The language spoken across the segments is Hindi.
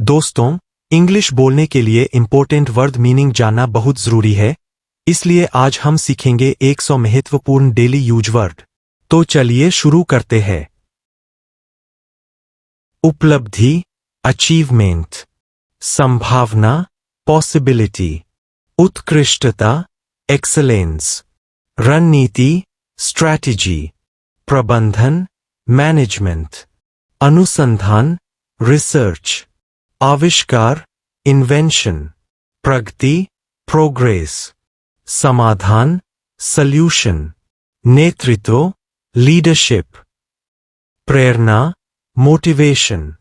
दोस्तों, इंग्लिश बोलने के लिए इम्पोर्टेंट वर्ड मीनिंग जानना बहुत जरूरी है, इसलिए आज हम सीखेंगे 100 महत्वपूर्ण डेली यूज वर्ड। तो चलिए शुरू करते हैं। उपलब्धि, अचीवमेंट। संभावना, पॉसिबिलिटी। उत्कृष्टता, एक्सलेंस। रणनीति, स्ट्रैटेजी। प्रबंधन, मैनेजमेंट। अनुसंधान, रिसर्च। आविष्कार, इन्वेंशन। प्रगति, प्रोग्रेस। समाधान, सल्यूशन। नेतृत्व, लीडरशिप। प्रेरणा, मोटिवेशन।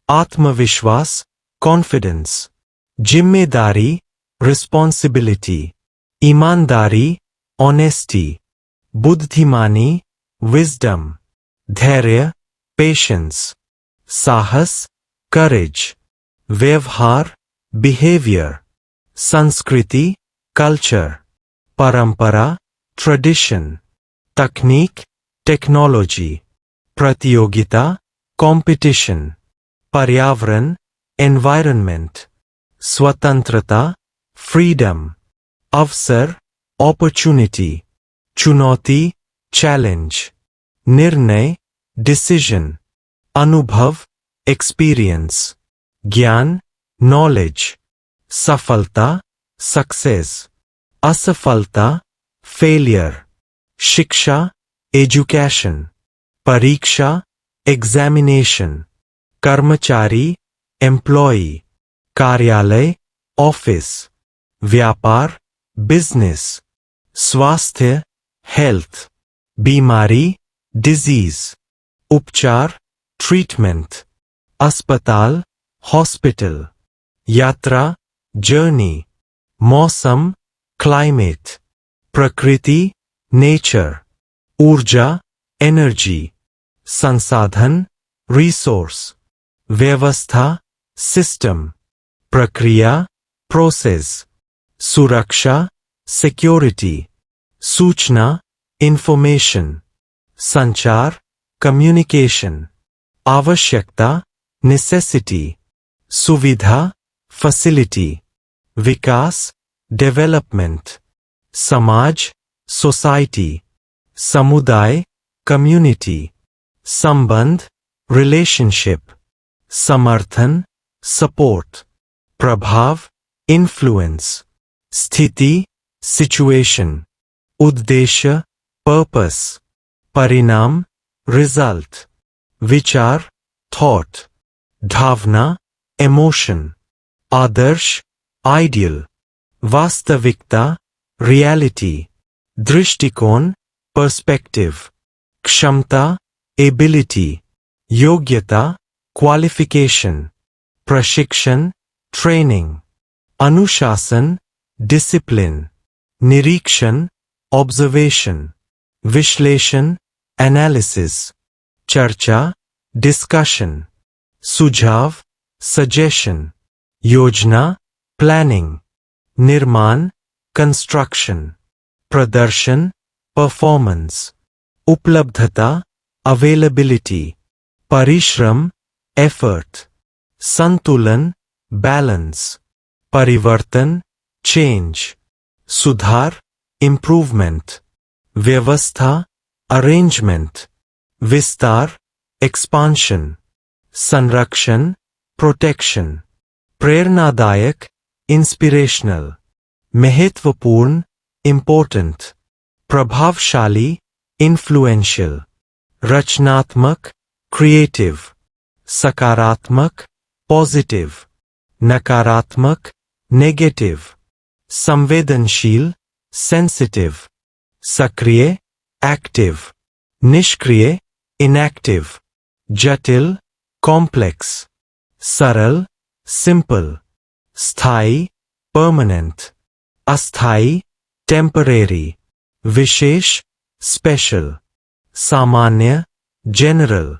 आत्मविश्वास, कॉन्फिडेंस। जिम्मेदारी, रिस्पॉन्सिबिलिटी। ईमानदारी, ऑनेस्टी। बुद्धिमानी, विजडम। धैर्य, पेशेंस। साहस, करेज। व्यवहार, बिहेवियर। संस्कृति, कल्चर। परंपरा, ट्रेडिशन। तकनीक, टेक्नोलॉजी। प्रतियोगिता, कंपटीशन। पर्यावरण, एनवायरनमेंट। स्वतंत्रता, फ्रीडम। अवसर, अपॉर्चुनिटी। चुनौती, चैलेंज। निर्णय, डिसीजन। अनुभव, एक्सपीरियंस। ज्ञान, नॉलेज। सफलता, सक्सेस। असफलता, फेलियर। शिक्षा, एजुकेशन। परीक्षा, एग्जामिनेशन। कर्मचारी, एम्प्लॉय। कार्यालय, ऑफिस। व्यापार, बिजनेस। स्वास्थ्य, हेल्थ। बीमारी, डिजीज। उपचार, ट्रीटमेंट। अस्पताल, हॉस्पिटल। यात्रा, जर्नी। मौसम, क्लाइमेट। प्रकृति, नेचर। ऊर्जा, एनर्जी। संसाधन, रिसोर्स। व्यवस्था, सिस्टम। प्रक्रिया, प्रोसेस। सुरक्षा, सिक्योरिटी। सूचना, इंफॉर्मेशन। संचार, कम्युनिकेशन। आवश्यकता, नेसेसिटी। सुविधा, फैसिलिटी। विकास, डेवलपमेंट। समाज, सोसाइटी। समुदाय, कम्युनिटी। संबंध, रिलेशनशिप। समर्थन, सपोर्ट। प्रभाव, इन्फ्लुएंस। स्थिति, सिचुएशन। उद्देश्य, पर्पस। परिणाम, रिजल्ट। विचार, थॉट। भावना, इमोशन। आदर्श, आइडियल। वास्तविकता, रियलिटी। दृष्टिकोण, पर्सपेक्टिव। क्षमता, एबिलिटी। योग्यता, क्वालिफिकेशन। प्रशिक्षण, ट्रेनिंग। अनुशासन, डिसिप्लिन। निरीक्षण, ऑब्जर्वेशन। विश्लेषण, एनालिसिस। चर्चा, डिस्कशन। सुझाव, सजेशन। योजना, प्लानिंग। निर्माण, कंस्ट्रक्शन। प्रदर्शन, परफॉर्मेंस। उपलब्धता, अवेलेबिलिटी। परिश्रम, एफर्ट। संतुलन, बैलेंस। परिवर्तन, चेंज। सुधार, इम्प्रूवमेंट। व्यवस्था, अरेंजमेंट। विस्तार, एक्सपांशन। संरक्षण, प्रोटेक्शन। प्रेरणादायक, इंस्पिरेशनल। महत्वपूर्ण, इम्पोर्टेंट। प्रभावशाली, इन्फ्लुएंशियल। रचनात्मक, क्रिएटिव। सकारात्मक, पॉजिटिव। नकारात्मक, नेगेटिव। संवेदनशील, सेंसिटिव। सक्रिय, एक्टिव। निष्क्रिय, इनएक्टिव। जटिल, कॉम्प्लेक्स। सरल, सिंपल। स्थायी, परमानेंट। अस्थायी, टेम्परेरी। विशेष, स्पेशल। सामान्य, जनरल।